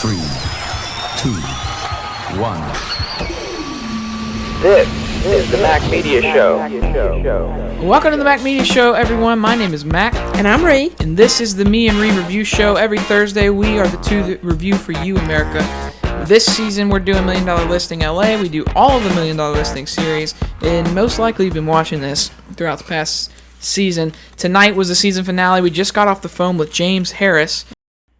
3, 2, 1. This is the Mac Media Show. Welcome to the Mac Media Show, everyone. My name is Mac. And I'm Ree. And this is the Me and Ree Review Show. Every Thursday, we are the two that review for you, America. This season, we're doing $1 Million Listing LA. We do all of the $1 Million Listing series. And most likely, you've been watching this throughout the past season. Tonight was the season finale. We just got off the phone with James Harris.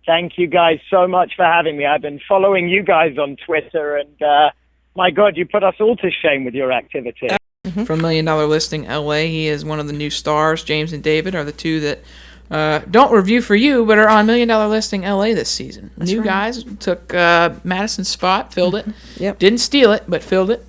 Thank you guys so much for having me. I've been following you guys on Twitter, and my God, you put us all to shame with your activity. From $1 Million Listing LA, he is one of the new stars. James and David are the two that don't review for you, but are on $1 Million Listing LA this season. That's new right. guys took Madison's spot, filled it. Yep. Didn't steal it, but filled it.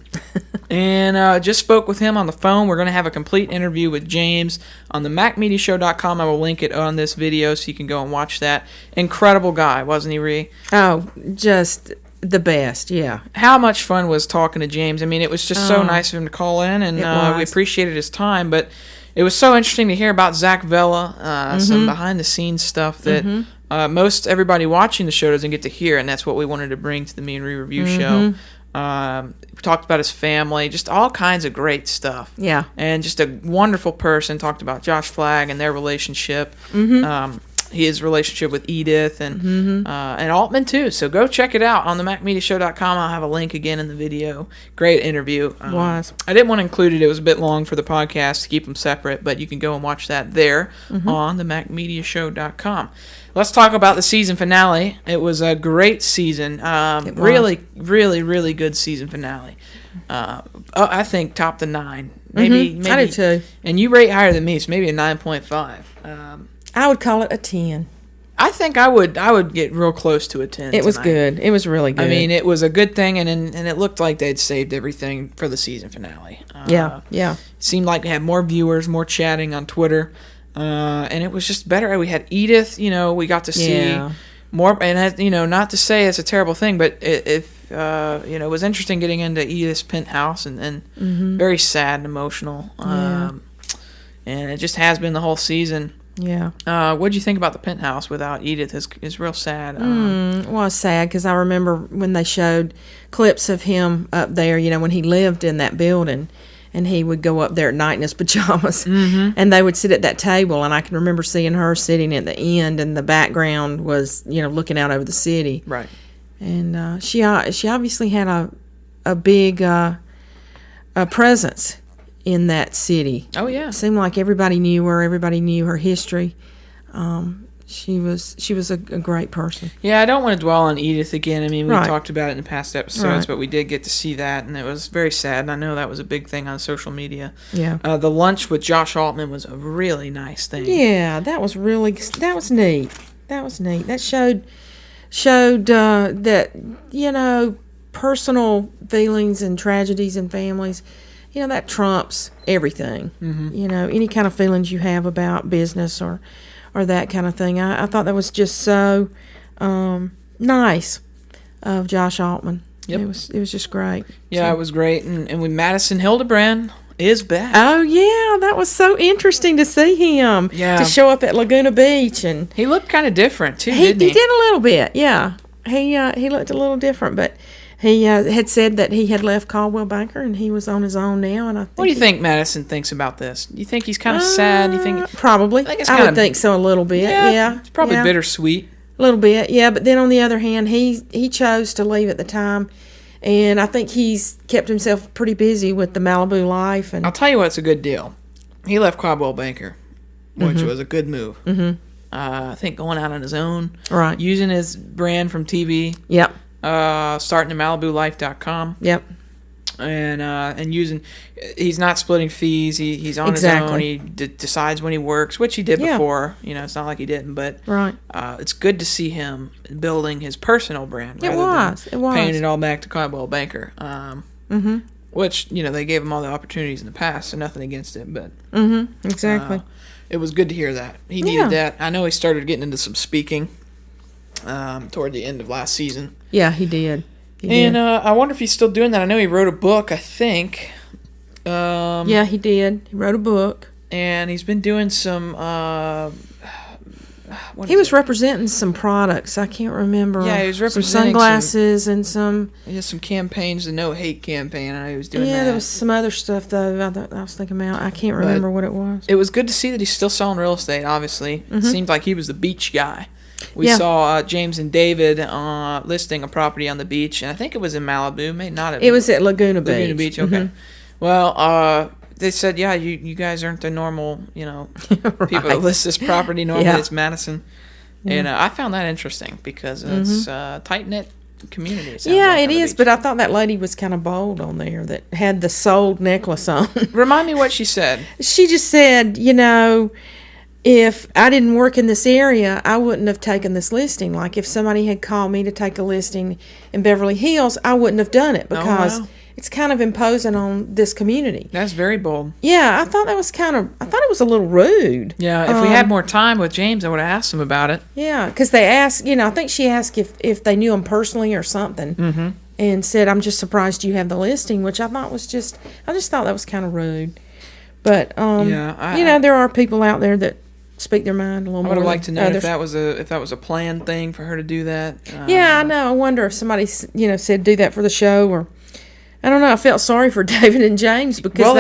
And just spoke with him on the phone. We're going to have a complete interview with James on the MacMediaShow.com. I will link it on this video so you can go and watch that. Incredible guy, wasn't he, Ree? Oh, just the best, yeah. How much fun was talking to James? I mean, it was just so nice of him to call in, and we appreciated his time. But it was so interesting to hear about Zach Vela, some behind-the-scenes stuff that most everybody watching the show doesn't get to hear, and that's what we wanted to bring to the Me and Ree Review Show. We talked about his family, just all kinds of great stuff. Yeah. And just a wonderful person. Talked about Josh Flagg and their relationship. His relationship with Edith and Altman too. So go check it out on the MacMediaShow.com. I'll have a link again in the video. Great interview. I didn't want to include it. It was a bit long for the podcast to keep them separate, but you can go and watch that there on the MacMediaShow.com. Let's talk about the season finale. It was a great season. Really, really, really good season finale. I think top to 9. Maybe. I do too. And you rate higher than me, so maybe a 9.5. I would call it a 10. I think I would get real close to a 10. It was good. It was really good. I mean, it was a good thing, and it looked like they'd saved everything for the season finale. Yeah. It seemed like they had more viewers, more chatting on Twitter, and it was just better. We had Edith, we got to see more, and not to say it's a terrible thing, but it was interesting getting into Edith's penthouse, and very sad and emotional, and it just has been the whole season. Yeah. What'd you think about the penthouse without Edith? Is real sad. Well, it's sad because I remember when they showed clips of him up there, when he lived in that building, and he would go up there at night in his pajamas, and they would sit at that table, and I can remember seeing her sitting at the end, and the background was, looking out over the city. Right. And she obviously had a big presence in that city. Oh yeah. It seemed like everybody knew her. Everybody knew her history. She was a great person. Yeah, I don't want to dwell on Edith again. I mean, we Right. talked about it in the past episodes, but we did get to see that, and it was very sad. And I know that was a big thing on social media. Yeah. The lunch with Josh Altman was a really nice thing. Yeah, that was neat. That showed that personal feelings and tragedies in families, that trumps everything. Any kind of feelings you have about business or that kind of thing. I thought that was just so nice of Josh Altman. Yep. It was just great. Yeah, it was great. And with Madison Hildebrand is back. Oh yeah, that was so interesting to see him. Yeah. To show up at Laguna Beach, and He looked kind of different too, he didn't he? did a little bit. Yeah, he looked a little different, but he had said that he had left Caldwell Banker and he was on his own now. And I think What do you think Madison thinks about this? Do you think he's kind of sad? Do you think probably? think it's I kinda- would think so a little bit. Yeah, it's probably yeah. bittersweet. A little bit, yeah. But then on the other hand, he chose to leave at the time, and I think he's kept himself pretty busy with the Malibu life. And I'll tell you what's a good deal. He left Caldwell Banker, which was a good move. I think going out on his own, right, using his brand from TV, yep, starting at MalibuLife.com, yep, and using. He's not splitting fees. He's on his own. He decides when he works, which he did before. It's not like he didn't, but right. It's good to see him building his personal brand. It was paying it all back to Caldwell Banker. Which they gave him all the opportunities in the past, so nothing against it, but exactly. It was good to hear that. He needed that. I know he started getting into some speaking toward the end of last season. Yeah, he did. I wonder if he's still doing that. I know he wrote a book, I think. Yeah, he did. He wrote a book. And he's been doing some, I He was representing some products. I can't remember. Yeah, he was some representing sunglasses and some. He had some campaigns, the No Hate campaign. I know he was doing that. Yeah, there was some other stuff though. I was thinking about. I can't remember what it was. It was good to see that he's still selling real estate. Obviously, it seemed like he was the beach guy. We Yeah. saw James and David listing a property on the beach, and I think it was in Malibu. May not have. It was at Laguna Beach. Laguna Beach. Okay. Well, they said, yeah, you guys aren't the normal, people that list this property. Normally it's Madison. And I found that interesting because it's a tight-knit community. It sounds like, It on the is, beach. but I thought that lady was kind of bold on there that had the sold necklace on. Remind me what she said. She just said, if I didn't work in this area, I wouldn't have taken this listing. Like if somebody had called me to take a listing in Beverly Hills, I wouldn't have done it because it's kind of imposing on this community. That's very bold. Yeah, I thought it was a little rude. Yeah, if we had more time with James, I would have asked him about it. Yeah, because they asked, I think she asked if they knew him personally or something, and said, "I'm just surprised you have the listing," which I thought was I just thought that was kind of rude. But there are people out there that speak their mind a little more. I would have liked to know others. if that was a planned thing for her to do that. Yeah, I know. I wonder if somebody said do that for the show, or I don't know. I felt sorry for David and James because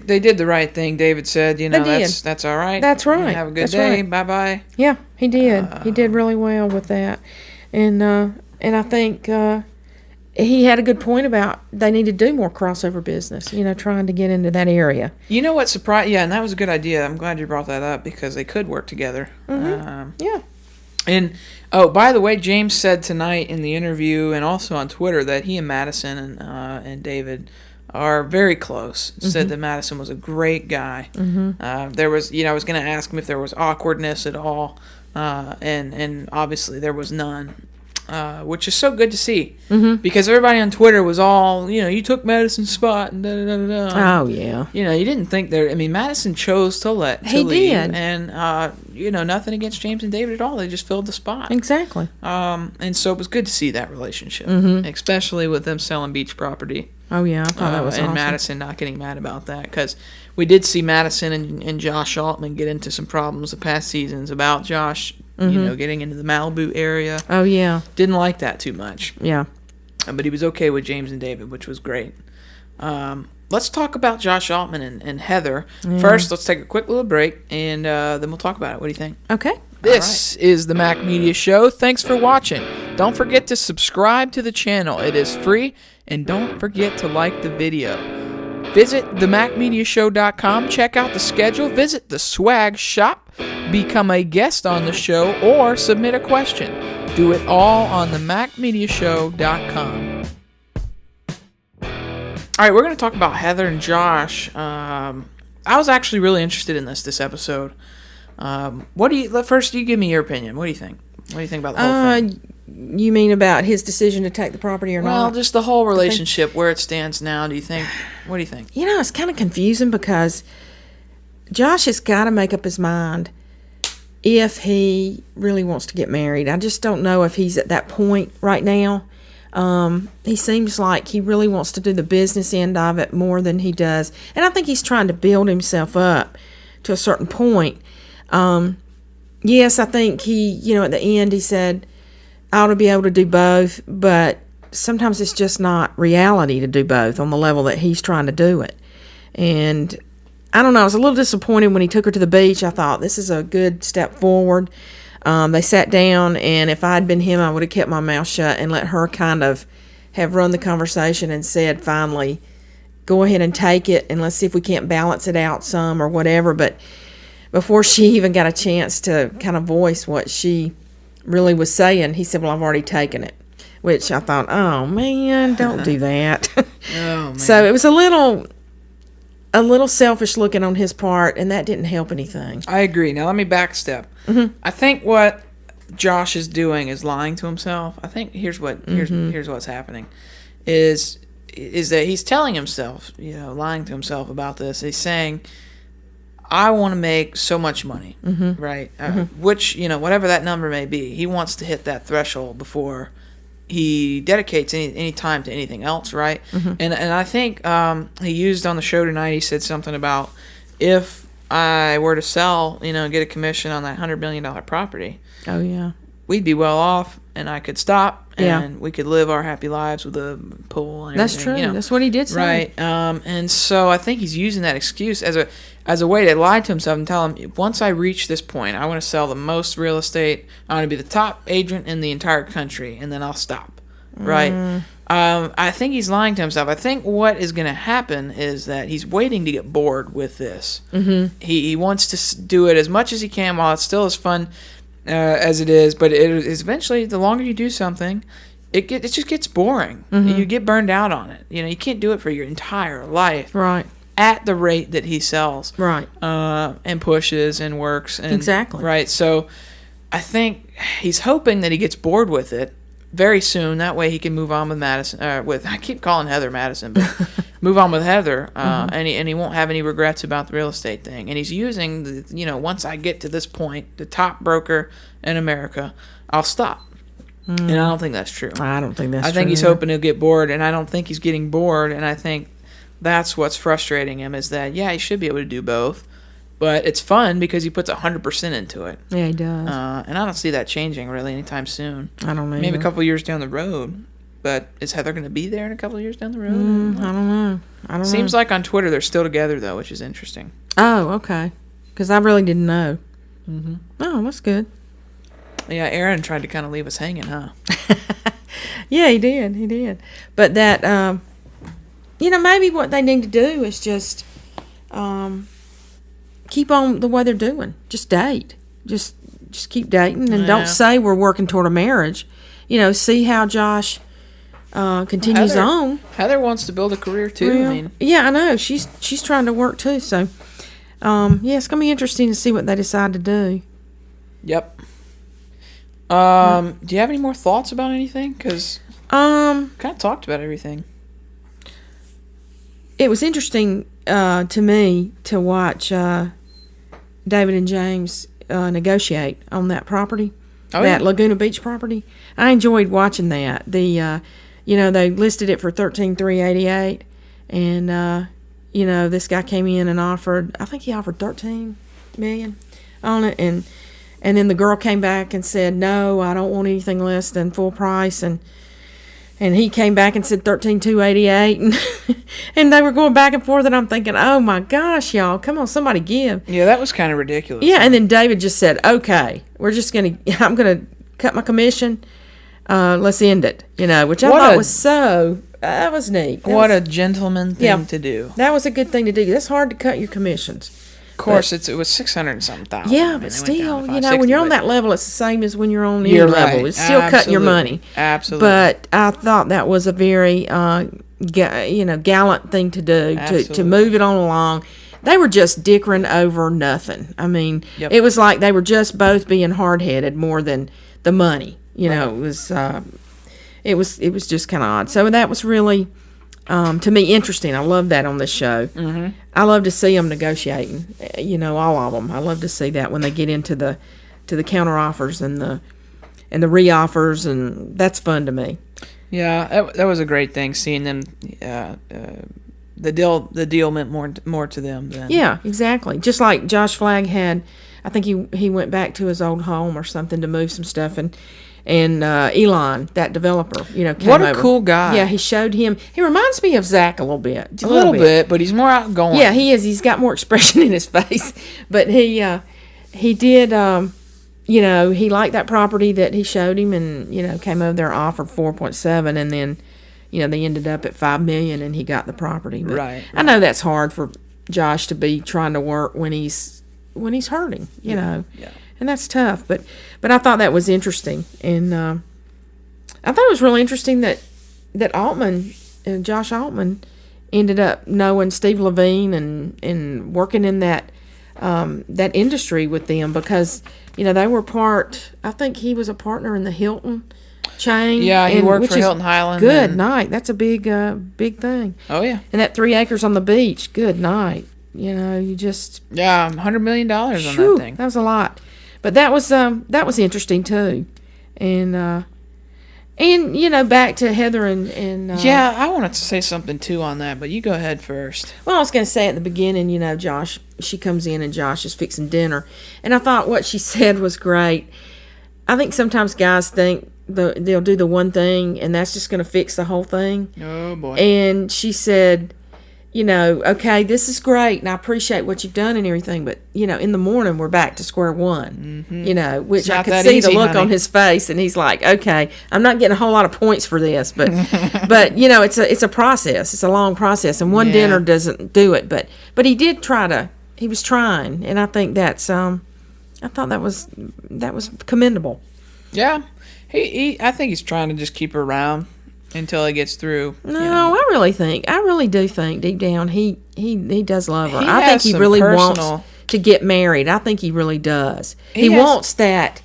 they did the right thing. David said, that's all right. That's right. Have a good That's day. right. Bye bye. Yeah, he did. He did really well with that, and I think he had a good point about they need to do more crossover business. Trying to get into that area. You know what surprised? Yeah, and that was a good idea. I'm glad you brought that up because they could work together. Yeah. And by the way, James said tonight in the interview and also on Twitter that he and Madison and David are very close. Said that Madison was a great guy. There was, I was going to ask him if there was awkwardness at all, and obviously there was none. Which is so good to see because everybody on Twitter was all, you took Madison's spot and da-da-da-da-da. Oh, yeah. You didn't think there. I mean, Madison chose to leave. Did. And, nothing against James and David at all. They just filled the spot. Exactly. And so it was good to see that relationship, especially with them selling beach property. Oh, yeah. I thought that was and awesome. Madison not getting mad about that because we did see Madison and Josh Altman get into some problems the past seasons about Josh, getting into the Malibu area. Oh, yeah. Didn't like that too much. Yeah. But he was okay with James and David, which was great. Let's talk about Josh Altman and Heather. First, let's take a quick little break, and then we'll talk about it. What do you think? Okay. This is the Mac Media Show. Thanks for watching. Don't forget to subscribe to the channel. It is free, and don't forget to like the video. Visit themacmediashow.com. Check out the schedule. Visit the swag shop. Become a guest on the show or submit a question. Do it all on themacmediashow.com. All right, we're going to talk about Heather and Josh. I was actually really interested in this episode. First, you give me your opinion. What do you think? What do you think about the whole thing? You mean about his decision to take the property or not? Well, just the whole relationship, where it stands now. What do you think? It's kind of confusing because Josh has got to make up his mind if he really wants to get married. I just don't know if he's at that point right now. He seems like he really wants to do the business end of it more than he does. And I think he's trying to build himself up to a certain point. Yes, I think he, at the end he said, I ought to be able to do both, but sometimes it's just not reality to do both on the level that he's trying to do it. And I don't know, I was a little disappointed when he took her to the beach. I thought, this is a good step forward. They sat down, and if I'd been him, I would have kept my mouth shut and let her kind of have run the conversation and said, finally, go ahead and take it, and let's see if we can't balance it out some or whatever. But before she even got a chance to kind of voice what she really was saying, he said, well, I've already taken it, which I thought, oh, man, don't do that. Oh, man. So it was a little selfish looking on his part, and that didn't help anything. I agree. Now, let me backstep. I think what Josh is doing is lying to himself. I think here's what's happening is that he's telling himself, lying to himself about this. He's saying, I want to make so much money, right? Which, whatever that number may be, he wants to hit that threshold before he dedicates any time to anything else, right? And I think he used on the show tonight, he said something about if I were to sell, get a commission on that $100 million property, Oh yeah. we'd be well off, and I could stop, Yeah. and we could live our happy lives with a pool and That's everything. true. That's what he did say. Right. And so I think he's using that excuse as a way to lie to himself and tell him, once I reach this point, I want to sell the most real estate. I want to be the top agent in the entire country, and then I'll stop. Right. I think he's lying to himself. I think what is going to happen is that he's waiting to get bored with this. Mm-hmm. He wants to do it as much as he can while it's still as fun as it is. But it is eventually, the longer you do something, it just gets boring. Mm-hmm. You get burned out on it. You can't do it for your entire life. Right. At the rate that he sells. Right. And pushes and works. And, Exactly. Right. So I think he's hoping that he gets bored with it very soon. That way he can move on with Madison. I keep calling Heather Madison, but move on with Heather, and he won't have any regrets about the real estate thing. And he's using once I get to this point, the top broker in America, I'll stop. And I don't think that's true. I don't think that's true. I think he's hoping he'll get bored, and I don't think he's getting bored. And I think that's what's frustrating him, is that he should be able to do both. But it's fun because he puts 100% into it. Yeah, he does. And I don't see that changing really anytime soon. I don't know. Maybe a couple years down the road. But is Heather going to be there in a couple of years down the road? I don't know. Seems like on Twitter they're still together, though, which is interesting. Oh, okay. Because I really didn't know. Mm-hmm. Oh, that's good. Yeah, Aaron tried to kind of leave us hanging, huh? Yeah, he did. He did. But that, maybe what they need to do is just keep on the way they're doing. Just date. Just keep dating, and don't say we're working toward a marriage. See how Josh continues on. Heather wants to build a career too. Well, yeah, I know. She's trying to work too. So, it's gonna be interesting to see what they decide to do. Yep. Do you have any more thoughts about anything? Because kind of talked about everything. It was interesting to me to watch David and James negotiate on that property, Laguna Beach property. I enjoyed watching that. They listed it for $13,388, and this guy came in and offered. I think he offered $13 million on it, and then the girl came back and said, "No, I don't want anything less than full price," and he came back and said $13,288, and they were going back and forth, and I'm thinking, oh my gosh, y'all, come on, somebody give. Yeah, that was kind of ridiculous. Yeah, and then David just said, okay, I'm gonna cut my commission. Let's end it. Which I thought was that was neat. What a gentleman thing to do. That was a good thing to do. That's hard to cut your commissions. Of course, it was 600 and something thousand. Yeah, but still, when you're on that level, it's the same as when you're on any level. It's still cutting your money. Absolutely. But I thought that was a very, gallant thing to do, to move it on along. They were just dickering over nothing. I mean, It was like they were just both being hard-headed more than the money. It was just kind of odd. So that was really, to me, interesting. I love that on this show. Mm-hmm. I love to see them negotiating. All of them. I love to see that when they get into the counter offers and the re-offers, and that's fun to me. Yeah, that was a great thing seeing them. The deal meant more to them than. Yeah, exactly. Just like Josh Flagg had, I think he went back to his old home or something to move some stuff, and Elon, that developer, came what a over. cool guy. Yeah, he showed him. He reminds me of Zach a little bit. A little bit, but he's more outgoing. Yeah, he is. He's got more expression in his face. But he did, he liked that property that he showed him, and, came over there and offered 4.7, and then, they ended up at $5 million, and he got the property. But right. I know that's hard for Josh to be trying to work when he's hurting, you know. Yeah. And that's tough, but I thought that was interesting, and I thought it was really interesting that Altman, Josh Altman, ended up knowing Steve Levine and working in that industry with them, because they were part. I think he was a partner in the Hilton chain. Yeah, he worked for Hilton Highland. Good night. That's a big thing. Oh yeah. And that 3 acres on the beach. Good night. You just $100 million on that thing. That was a lot. But that was interesting too, and And, back to Heather and Yeah, I wanted to say something too on that, but you go ahead first. well, I was going to say at the beginning, Josh, she comes in and Josh is fixing dinner. And I thought what she said was great. I think sometimes guys think they'll do the one thing and that's just going to fix the whole thing. Oh, boy. And she said, okay, this is great and I appreciate what you've done and everything, but, in the morning we're back to square one, which I could see the look on his face and he's like, okay, I'm not getting a whole lot of points for this, but, it's a process. It's a long process and one dinner doesn't do it, but he did he was trying and I think that's, I thought that was commendable. Yeah. I think he's trying to just keep her around until he gets through. No, I really do think deep down he does love her. I think he really wants to get married. I think he really does. He wants that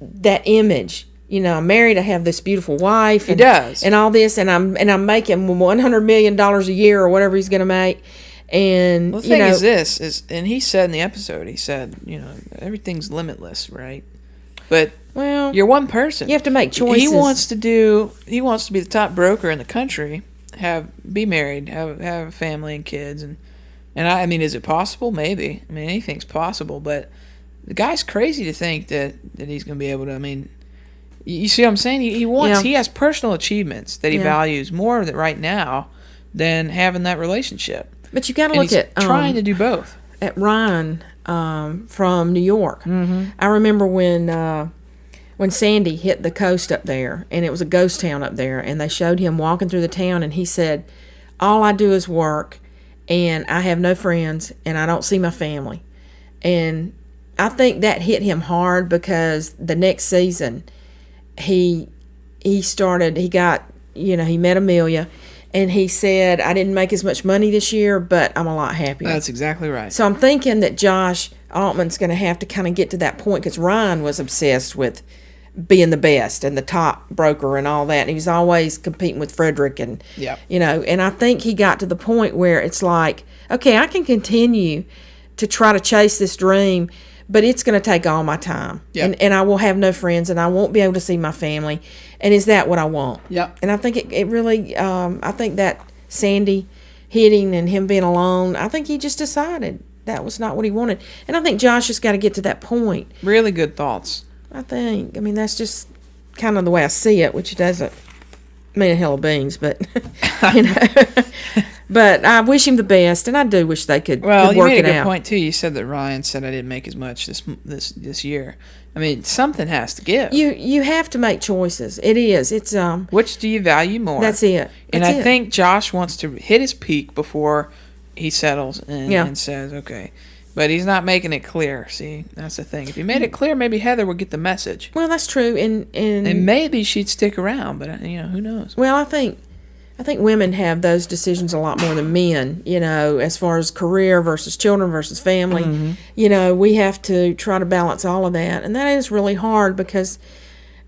image. I'm married, I have this beautiful wife. He does. And all this, and I'm making $100 million a year or whatever he's going to make. And the thing is and he said in the episode, everything's limitless, right? But you're one person. You have to make choices. He wants to be the top broker in the country, be married, have a family and kids, and I mean, is it possible? Maybe. I mean, anything's possible, but the guy's crazy to think that he's going to be able to. I mean, you see what I'm saying? He has personal achievements that he values more right now than having that relationship. But you got to look at trying to do both. At Ryan from New York. Mm-hmm. I remember when Sandy hit the coast up there, and it was a ghost town up there, and they showed him walking through the town, and he said, all I do is work, and I have no friends, and I don't see my family. And I think that hit him hard because the next season, he met Amelia, and he said, I didn't make as much money this year, but I'm a lot happier. That's exactly right. So I'm thinking that Josh Altman's going to have to kind of get to that point because Ryan was obsessed with being the best and the top broker and all that. And he was always competing with Frederick and, and I think he got to the point where it's like, okay, I can continue to try to chase this dream, but it's going to take all my time. Yep. And I will have no friends and I won't be able to see my family. And is that what I want? Yep. And I think it really, I think that Sandy hitting and him being alone, I think he just decided that was not what he wanted. And I think Josh has got to get to that point. Really good thoughts. I mean, that's just kind of the way I see it, which doesn't mean a hell of beans, but, But I wish him the best, and I do wish they could work it out. Well, you made a good point, too. You said that Ryan said I didn't make as much this year. I mean, something has to give. You have to make choices. It is. It's Which do you value more? That's it. And I think Josh wants to hit his peak before he settles and says, okay. But he's not making it clear. See, that's the thing. If he made it clear, maybe Heather would get the message. Well, that's true, and maybe she'd stick around. But who knows? Well, I think women have those decisions a lot more than men. As far as career versus children versus family. Mm-hmm. We have to try to balance all of that, and that is really hard because,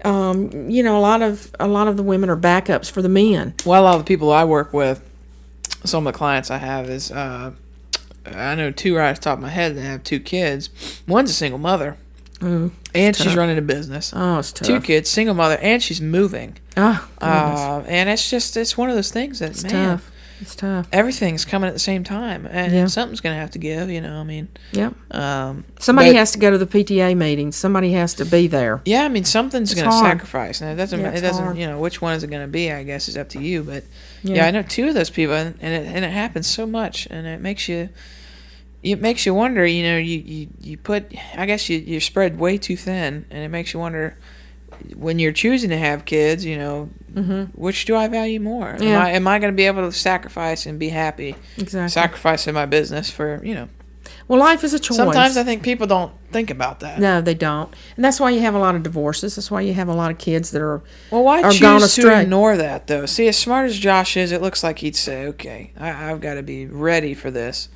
a lot of the women are backups for the men. Well, a lot of the people I work with, some of the clients I have is. I know two right off the top of my head that have 2 kids. One's a single mother, and she's running a business. Oh, it's tough. 2 kids, single mother, and she's moving. Oh, goodness. And it's one of those things that, tough. It's tough. Everything's coming at the same time, and something's going to have to give, I mean. Yep. Somebody has to go to the PTA meetings. Somebody has to be there. Yeah, I mean, something's going to sacrifice. Now, it doesn't, which one is it going to be, I guess, is up to you. But, I know 2 of those people, and it happens so much, and it makes you wonder, you put, I guess you're spread way too thin, and it makes you wonder when you're choosing to have kids, which do I value more? Yeah. Am I going to be able to sacrifice and be happy? Exactly. Sacrificing my business for, Well, life is a choice. Sometimes I think people don't think about that. No, they don't. And that's why you have a lot of divorces. That's why you have a lot of kids that are why are choose gone to astray. Ignore that, though? See, as smart as Josh is, it looks like he'd say, okay, I've got to be ready for this.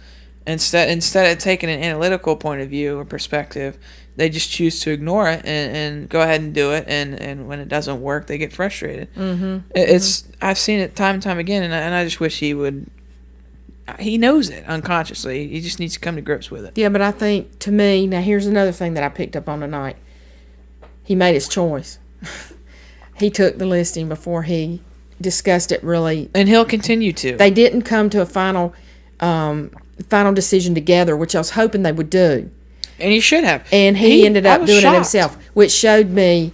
Instead of taking an analytical point of view or perspective, they just choose to ignore it and go ahead and do it. And when it doesn't work, they get frustrated. Mm-hmm. I've seen it time and time again, and I just wish he would. He knows it unconsciously. He just needs to come to grips with it. Yeah, but I think, to me, now here's another thing that I picked up on tonight. He made his choice. he took the listing before he discussed it really. And he'll continue to. They didn't come to a final decision together, which I was hoping they would do. And he should have. And he ended up doing shocked. it himself, which showed me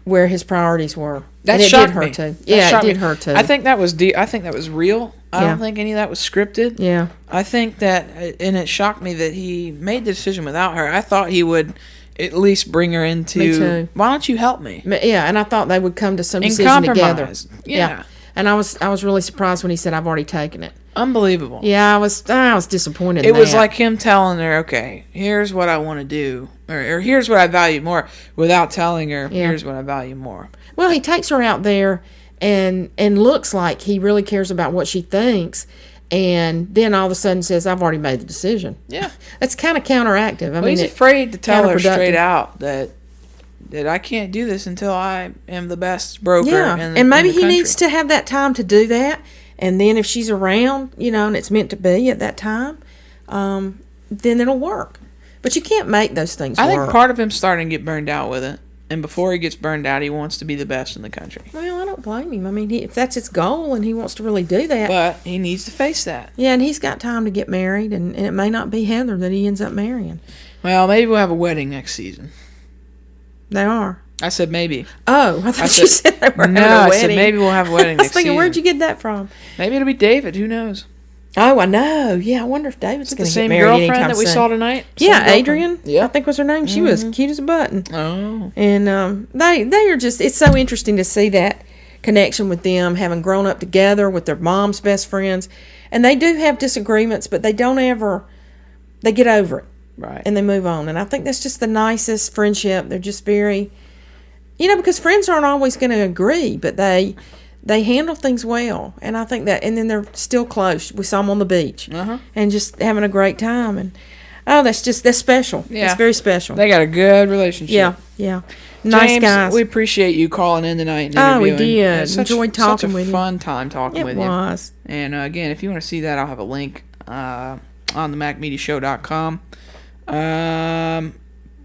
where his priorities were. That and it shocked did her me. too. That Yeah, it shocked did me. her too. I think that was real. I Yeah. don't think any of that was scripted. Yeah. I think that, and it shocked me that he made the decision without her. I thought he would at least bring her into. Me too. Why don't you help me? Yeah, and I thought they would come to some And decision together. compromise. Yeah. And I was really surprised when he said, "I've already taken it." Unbelievable. Yeah, I was disappointed. It in was that. like him telling her, "Okay, here's what I want to do, or here's what I value more," without telling her, Yeah. "Here's what I value more." Well, he takes her out there and looks like he really cares about what she thinks, and then all of a sudden says, "I've already made the decision." Yeah. That's kind of counteractive. I Well, mean, he's afraid to tell her counterproductive. straight out that I can't do this until I am the best broker. Yeah, in maybe the he country. needs to have that time to do that, and then if she's around, and it's meant to be at that time, then it'll work. But you can't make those things I work. think part of him starting to get burned out with it, and before he gets burned out, he wants to be the best in the country. Well, I don't blame him. I mean, if that's his goal and he wants to really do that. But he needs to face that. Yeah, and he's got time to get married, and it may not be Heather that he ends up marrying. Well, maybe we'll have a wedding next season. They are. I said maybe. Oh, I thought you said they were No, having a I wedding. said maybe we'll have a wedding I was next thinking, season. where'd you get that from? Maybe it'll be David. Who knows? Oh, I know. Yeah, I wonder if David's The going to get same married girlfriend anytime that we soon. saw tonight? Same Yeah, girlfriend? Adrian. Yeah. I think was her name. She was cute as a button. Oh. And they are just, it's so interesting to see that connection with them, having grown up together with their mom's best friends. And they do have disagreements, but they don't ever, they get over it. Right. And they move on. And I think that's just the nicest friendship. They're just very, because friends aren't always going to agree, but they handle things well. And I think that, and then they're still close. We saw them on the beach and just having a great time. And that's special. Yeah. It's very special. They got a good relationship. Yeah. Nice James, guys. we appreciate you calling in tonight and Oh, we interviewing. did. It's Enjoyed talking with you. Such a fun time talking It with was. you. And again, if you want to see that, I'll have a link on the MacMediaShow.com.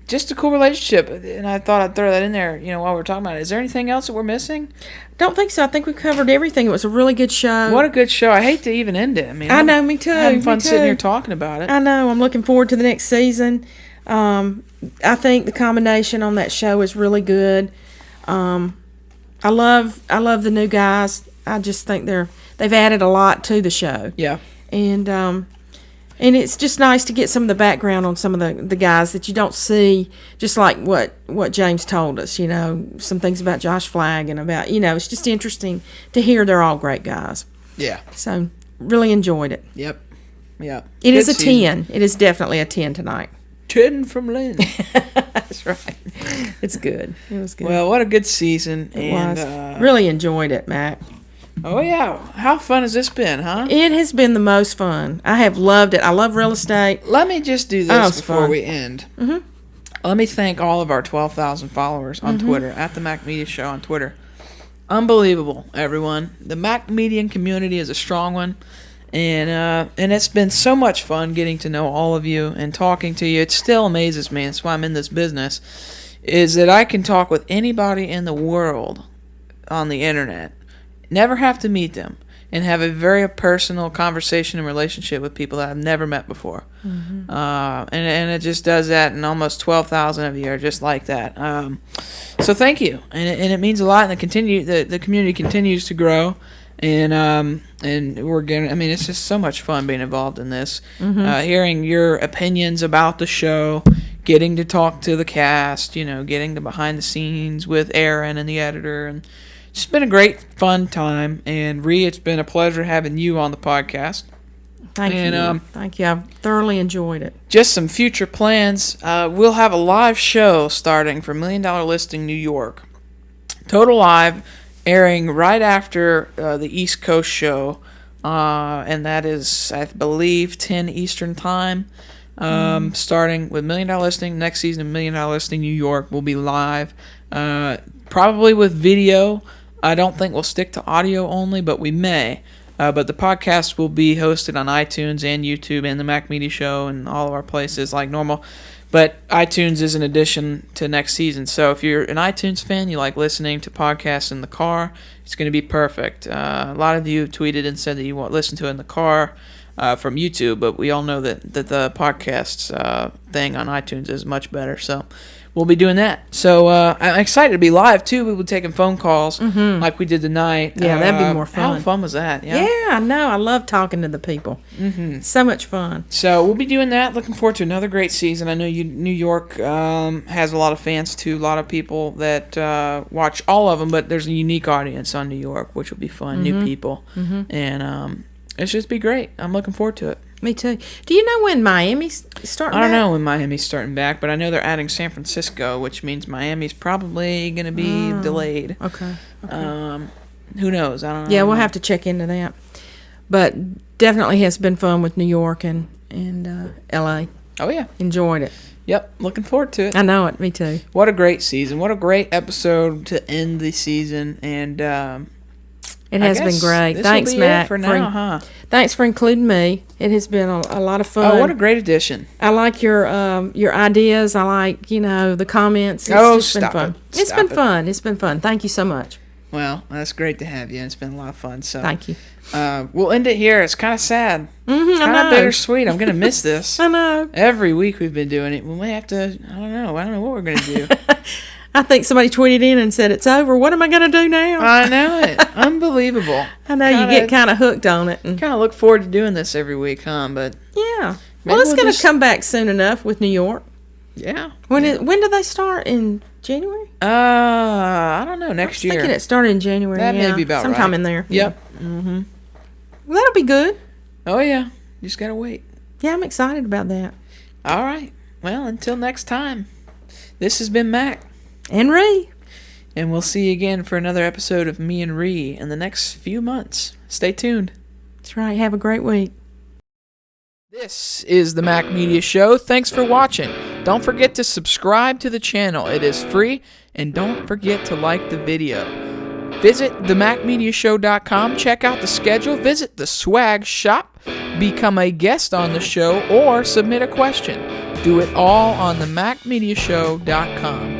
Just a cool relationship, and I thought I'd throw that in there, while we're talking about it. Is there anything else that we're missing? Don't think so. I think we covered everything. It was a really good show. What a good show. I hate to even end it. I mean, I know, me too. Having fun me sitting too. here talking about it. I know. I'm looking forward to the next season. I think the combination on that show is really good. I love the new guys. I just think they've added a lot to the show. Yeah. And it's just nice to get some of the background on some of the guys that you don't see, just like what James told us, some things about Josh Flagg and about, it's just interesting to hear they're all great guys. Yeah. So, really enjoyed it. Yep. Yeah. It is a season. 10. It is definitely a 10 tonight. 10 from Lynn. That's right. It's good. It was good. Well, what a good season. It and, was. Really enjoyed it, Mac. Oh, yeah. How fun has this been, huh? It has been the most fun. I have loved it. I love real estate. Let me just do Oh, this it's before fun. we end. Mm-hmm. Let me thank all of our 12,000 followers on Twitter, at the Mac Media Show on Twitter. Unbelievable, everyone. The Mac Median community is a strong one, and it's been so much fun getting to know all of you and talking to you. It still amazes me, that's why I'm in this business, is that I can talk with anybody in the world on the internet, never have to meet them, and have a very personal conversation and relationship with people that I've never met before. Mm-hmm. And it just does that, and almost 12,000 of you are just like that. So thank you, and it means a lot. And the community continues to grow, and we're getting. I mean, it's just so much fun being involved in this, hearing your opinions about the show, getting to talk to the cast, getting the behind the scenes with Aaron and the editor, and it's been a great, fun time. And Ree, it's been a pleasure having you on the podcast. Thank you. Thank you. I've thoroughly enjoyed it. Just some future plans. We'll have a live show starting for $1 Million Listing New York. Total live, airing right after the East Coast show. And that is, I believe, 10 Eastern time. Starting with $1 Million Listing. Next season of $1 Million Listing New York will be live. Probably with video. I don't think we'll stick to audio only, but we may. But the podcast will be hosted on iTunes and YouTube and the Mac Media Show and all of our places like normal. But iTunes is an addition to next season. So if you're an iTunes fan, you like listening to podcasts in the car, it's going to be perfect. A lot of you tweeted and said that you want to listen to it in the car from YouTube, but we all know that the podcasts thing on iTunes is much better. So we'll be doing that. So I'm excited to be live, too. We'll be taking phone calls like we did tonight. Yeah, that'd be more fun. How fun was that? Yeah, I know. I love talking to the people. So much fun. So we'll be doing that. Looking forward to another great season. I know New York has a lot of fans, too. A lot of people that watch all of them, but there's a unique audience on New York, which will be fun. New people. And it's just be great. I'm looking forward to it. Me too. Do you know when Miami's starting I don't back? know when Miami's starting back, but I know they're adding San Francisco, which means Miami's probably going to be delayed. Okay. Who knows? I don't know. Yeah, we'll have to check into that. But definitely has been fun with New York and L.A. Oh, yeah. Enjoyed it. Yep. Looking forward to it. I know it. Me too. What a great season. What a great episode to end the season. And it has been great. Thanks, Matt. For now, huh? Thanks for including me. It has been a lot of fun. Oh, what a great addition. I like your ideas. I like, the comments. It's just been fun. It's been fun. It's been fun. Thank you so much. Well, that's great to have you. It's been a lot of fun. So thank you. We'll end it here. It's kind of sad. It's kind of bittersweet. I'm going to miss this. I know. Every week we've been doing it. We may have to, I don't know what we're going to do. I think somebody tweeted in and said, it's over. What am I going to do now? I know it. Unbelievable. I know you get kind of hooked on it. Kind of look forward to doing this every week, huh? But yeah. Well, it's going to come back soon enough with New York. Yeah. When do they start? In January? I don't know. Next year. I was thinking it started in January. That may be about sometime right. in there. Yep. Mm-hmm. Well, that'll be good. Oh, yeah. You just got to wait. Yeah, I'm excited about that. All right. Well, until next time, this has been Mac. And Ree. And we'll see you again for another episode of Me and Ree in the next few months. Stay tuned. That's right. Have a great week. This is the Mac Media Show. Thanks for watching. Don't forget to subscribe to the channel. It is free. And don't forget to like the video. Visit themacmediashow.com. Check out the schedule. Visit the swag shop. Become a guest on the show or submit a question. Do it all on themacmediashow.com.